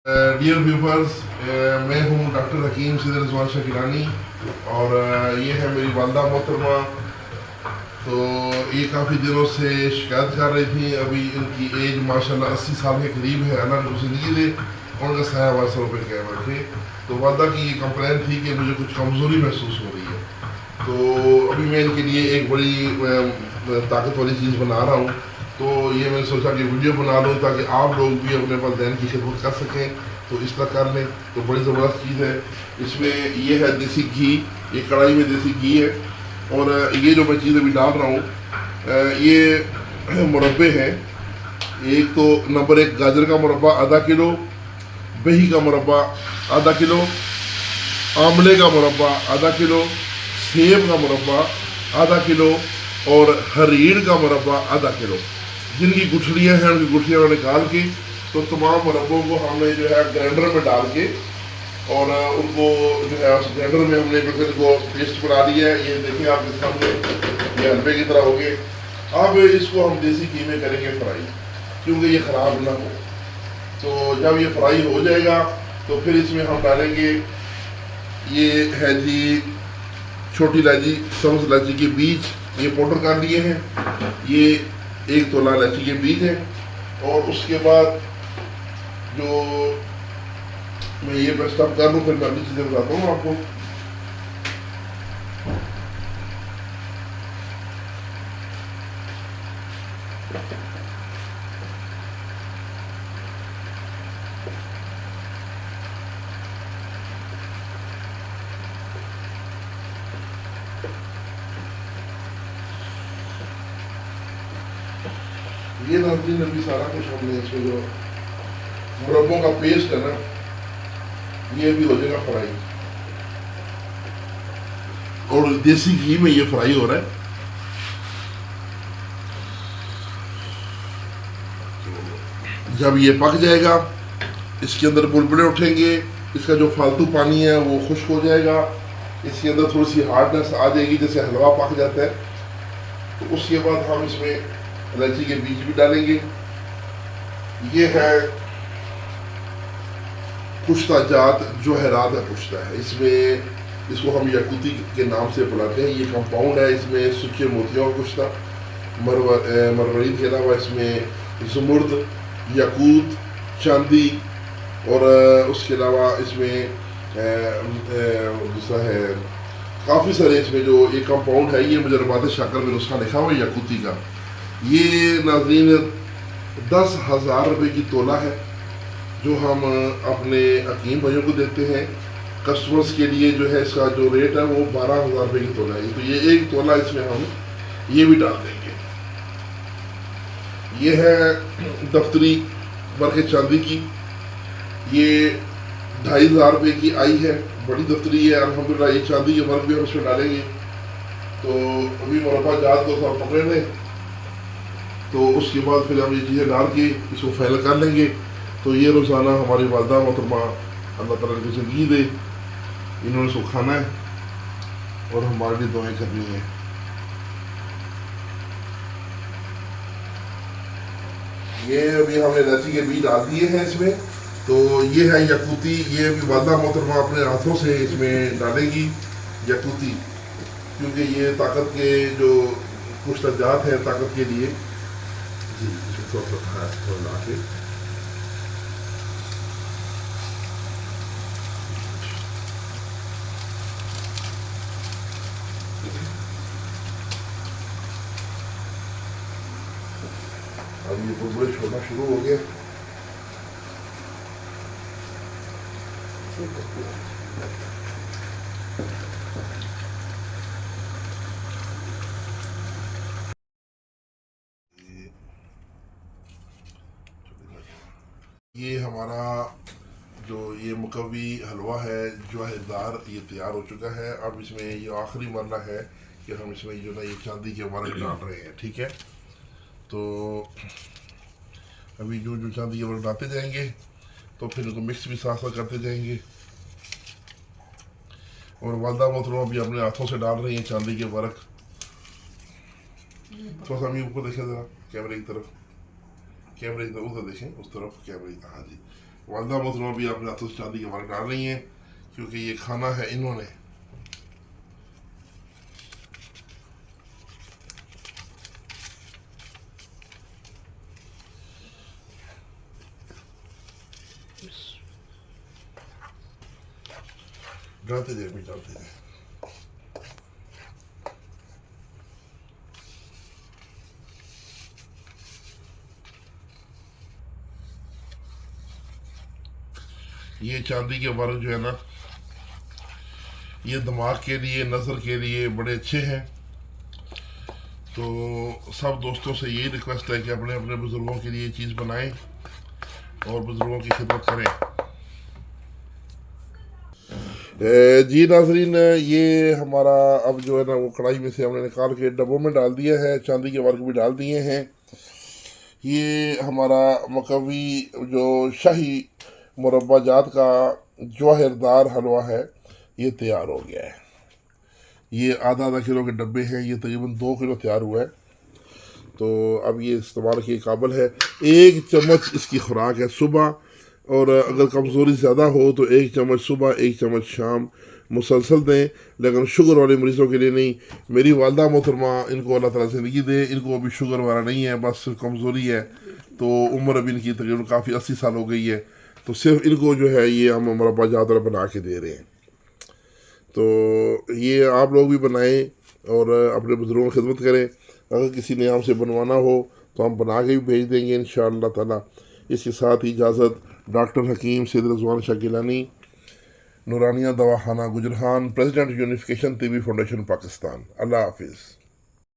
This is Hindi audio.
डियर व्यूवर्स, मैं हूं डॉक्टर हकीम सिद्दीक रिजवान शकीलानी और ये है मेरी वालदा मोहतरमा। तो ये काफ़ी दिनों से शिकायत कर रही थी। अभी इनकी एज माशाल्लाह 80 साल के करीब है। अल्लाह उनको ज़िंदगी दे, उनका साया हमारे सरों पर कायम रखे। तो वालदा की ये कंप्लेन थी कि मुझे कुछ कमज़ोरी महसूस हो रही है। तो अभी मैं इनके लिए एक बड़ी ताकत वाली चीज़ बना रहा हूँ। तो ये मैंने सोचा कि वीडियो बना लूँ ताकि आप लोग भी अपने वालिदैन की खिदमत कर सकें। तो इस तरह कर लें तो बड़ी ज़बरदस्त चीज़ है। इसमें ये है देसी घी, ये कढ़ाई में देसी घी है। और ये जो मैं चीज़ अभी डाल रहा हूँ, ये मुरब्बे हैं। एक तो नंबर 1 गाजर का मुरब्बा आधा किलो, दही का मुरब्बा आधा किलो, आंवले का मुरब्बा आधा किलो, सेब का मुरब्बा आधा किलो और हरीड़ का मुरब्बा आधा किलो। जिनकी गुठलियाँ हैं उनकी गुठलियाँ निकाल के तो तमाम मुरब्बों को हमने जो है ग्राइंडर में डाल के और उनको जो है उस ग्राइंडर में हमने बिल्कुल को पेस्ट बना लिया है। ये देखिए आपके सामने, ये हलवे की तरह हो गए। अब इसको हम देसी घी में करेंगे फ्राई, क्योंकि ये ख़राब ना हो। तो जब ये फ्राई हो जाएगा तो फिर इसमें हम डालेंगे, ये है जी छोटी इलायची, सब्ज़ इलायची के बीज, ये पाउडर कर लिए हैं। ये 1 तोला इलायची के बीज हैं। और उसके बाद जो मैं ये बेस्ट अप कर लूँ, फिर मैं अगली चीज़ें बताता हूँ आपको। ये नाज़रीन अभी सारा कुछ हमने इसमें जो मुरब्बों का पेस्ट है ना, ये भी हो जाएगा फ्राई। और देसी घी में ये फ्राई हो रहा है। जब ये पक जाएगा, इसके अंदर बुलबुले उठेंगे, इसका जो फालतू पानी है वो खुश्क हो जाएगा, इसके अंदर थोड़ी सी हार्डनेस आ जाएगी, जैसे हलवा पक जाता है। तो उसके बाद हम इसमें इलायची के बीज भी डालेंगे। ये है कुश्ता जात, जवाहरात है कुश्ता है। इसमें इसको हम याकूती के नाम से बुलाते हैं। ये कंपाउंड है, इसमें सूखे मोतियों का कुश्ता, मरवरीन के अलावा इसमें ज़मुर्द, याकूत, चांदी और उसके अलावा इसमें दूसरा है काफ़ी सारे। इसमें जो एक कंपाउंड है, ये मुजरबात शक्कर में नुस्खा लिखा हुआ है याकूती का। ये नाज़रीन 10,000 रुपये की तोला है, जो हम अपने हकीम भाइयों को देते हैं। कस्टमर्स के लिए जो है इसका जो रेट है वो 12,000 रुपये की तोला है। तो ये 1 तोला इसमें हम ये भी डाल देंगे। ये है दफ्तरी वर्क चांदी की, ये 2,500 रुपये की आई है, बड़ी दफ्तरी है अल्हम्दुलिल्लाह। ये चांदी के वर्क भी हम इसमें डालेंगे। तो अभी मुरब्बा जात को सब पकड़े लें, तो उसके बाद फिर हम ये चीज़ें डाल के इसको फैल कर लेंगे। तो ये रोज़ाना हमारी वालदा मोहतरमा, अल्लाह ताला की ज़िंदगी दे, इन्होंने इसको खाना है और हमारे लिए दुआएं करनी है। ये अभी हमने इलायची के बीज डाल दिए हैं इसमें। तो ये है याकूती, ये अभी वालदा मोहतरमा अपने हाथों से इसमें डालेंगी याकूती, क्योंकि ये ताकत के जो कुछ जात है ताकत के लिए। जी थोड़ा ला के अब ये बुलबुले छोड़ना शुरू हो गया। ये हमारा जो ये मुकव्वी हलवा है जवाहरदार, ये तैयार हो चुका है। अब इसमें ये आखिरी मरला है कि हम इसमें जो ना ये चांदी के वर्क डाल रहे हैं, ठीक है। तो अभी जो जो चांदी के वर्क डालते जाएंगे तो फिर उनको मिक्स भी साथ साथ करते जाएंगे। और वालदा मोहतरमा भी अपने हाथों से डाल रही हैं चांदी के वर्क। थोड़ा सा ऊपर देखें ज़रा कैमरे की तरफ, कैमरे की तरफ उधर देखें, उस तरफ कैमरे, हाँ जी। वालदा मोहतरमा भी अपने हाथों से चांदी के वर्क डाल रही हैं क्योंकि ये खाना है इन्होंने। डालते जाए भी डालते जाए। ये चांदी के वर्क जो है ना, ये दिमाग के लिए, नज़र के लिए बड़े अच्छे हैं। तो सब दोस्तों से यही रिक्वेस्ट है कि अपने अपने बुज़ुर्गों के लिए चीज़ बनाएं और बुज़ुर्गों की खिदमत करें। जी नाजरीन, ये हमारा अब जो है ना वो कढ़ाई में से हमने निकाल के डब्बों में डाल दिया है, चांदी के वर्क भी डाल दिए हैं। ये हमारा मकवी जो शाही मुरब्बा जात का जवाहरदार हलवा है, ये तैयार हो गया है। ये आधा किलो के डब्बे हैं, ये तकरीबन 2 किलो तैयार हुआ है। तो अब ये इस्तेमाल के काबिल है। 1 चम्मच इसकी खुराक है सुबह, और अगर कमज़ोरी ज़्यादा हो तो 1 चम्मच सुबह, 1 चम्मच शाम मुसलसल दें, लेकिन शुगर वाले मरीज़ों के लिए नहीं। मेरी वालदा मोहतरमा, इनको अल्लाह ताला ज़िंदगी दे, इनको अभी शुगर वाला नहीं है, बस कमज़ोरी है। तो उम्र अभी इनकी तकरीबन काफ़ी 80 साल हो गई है। तो सिर्फ इनको जो है ये हम मुरब्बा जात बना के दे रहे हैं। तो ये आप लोग भी बनाएं और अपने बुज़ुर्गों की खिदमत करें। अगर किसी ने हमसे बनवाना हो तो हम बना के भी भेज देंगे इंशाअल्लाह ताला। इसके साथ ही इजाज़त। डॉक्टर हकीम सैयद रिजवान शाह गिलानी, नूरानिया दवाखाना Gujran, president unification TB foundation Pakistan. Allah हाफिज़।